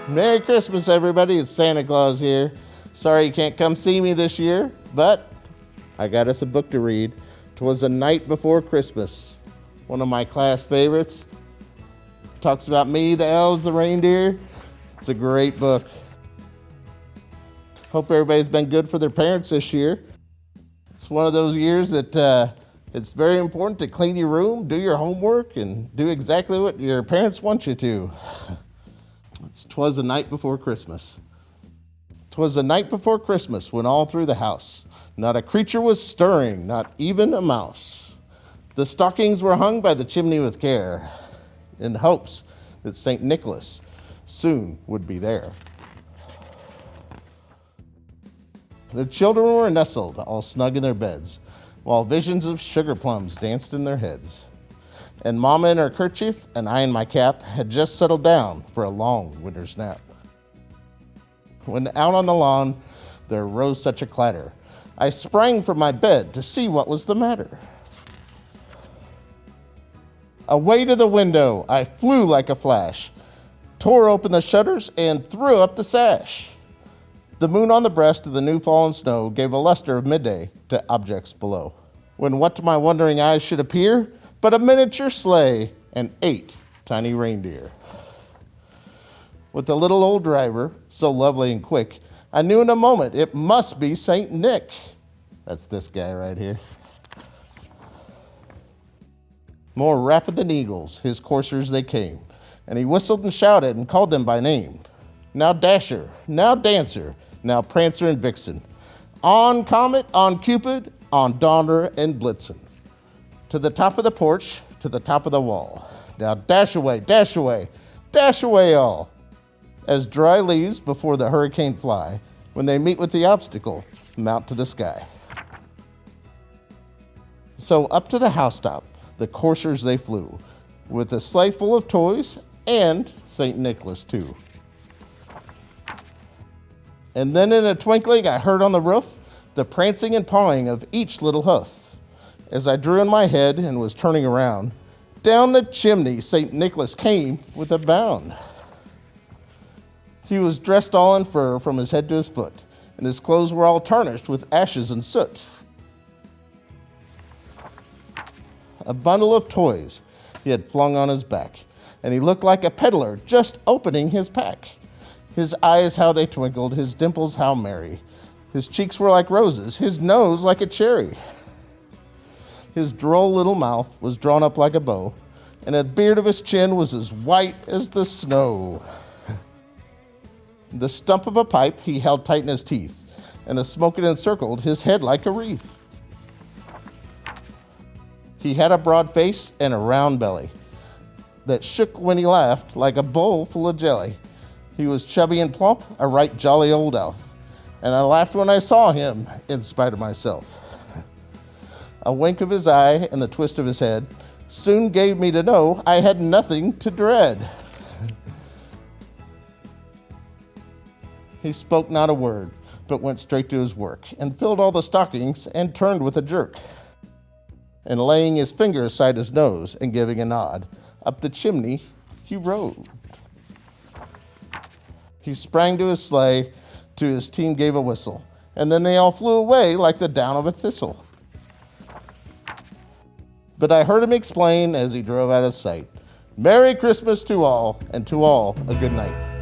Merry Christmas, everybody. It's Santa Claus here. Sorry you can't come see me this year, but I got us a book to read. 'Twas the Night Before Christmas. One of my class favorites. Talks about me, the elves, the reindeer. It's a great book. Hope everybody's been good for their parents this year. It's one of those years that it's very important to clean your room, do your homework, and do exactly what your parents want you to. 'Twas the night before Christmas. 'Twas the night before Christmas when all through the house not a creature was stirring, not even a mouse. The stockings were hung by the chimney with care, in hopes that St. Nicholas soon would be there. The children were nestled, all snug in their beds, while visions of sugar plums danced in their heads. And Mama in her kerchief and I in my cap had just settled down for a long winter's nap. When out on the lawn there rose such a clatter, I sprang from my bed to see what was the matter. Away to the window I flew like a flash, tore open the shutters and threw up the sash. The moon on the breast of the new fallen snow gave a luster of midday to objects below, when what to my wondering eyes should appear but a miniature sleigh and 8 tiny reindeer. With a little old driver, so lovely and quick, I knew in a moment it must be St. Nick. That's this guy right here. More rapid than eagles, his coursers they came, and he whistled and shouted and called them by name. Now Dasher, now Dancer, now Prancer and Vixen, on Comet, on Cupid, on Donner and Blitzen. To the top of the porch, to the top of the wall. Now dash away, dash away, dash away all. As dry leaves before the hurricane fly, when they meet with the obstacle, mount to the sky. So up to the housetop, the coursers they flew, with a sleigh full of toys and St. Nicholas too. And then in a twinkling I heard on the roof the prancing and pawing of each little hoof. As I drew in my head and was turning around, down the chimney St. Nicholas came with a bound. He was dressed all in fur from his head to his foot, and his clothes were all tarnished with ashes and soot. A bundle of toys he had flung on his back, and he looked like a peddler just opening his pack. His eyes how they twinkled, his dimples how merry. His cheeks were like roses, his nose like a cherry. His droll little mouth was drawn up like a bow, and the beard of his chin was as white as the snow. The stump of a pipe he held tight in his teeth, and the smoke it encircled his head like a wreath. He had a broad face and a round belly that shook when he laughed like a bowl full of jelly. He was chubby and plump, a right jolly old elf, and I laughed when I saw him in spite of myself. A wink of his eye and the twist of his head soon gave me to know I had nothing to dread. He spoke not a word, but went straight to his work, and filled all the stockings, and turned with a jerk. And laying his finger aside his nose, and giving a nod, up the chimney he rode. He sprang to his sleigh, to his team gave a whistle, and then they all flew away like the down of a thistle. But I heard him explain as he drove out of sight, Merry Christmas to all, and to all a good night.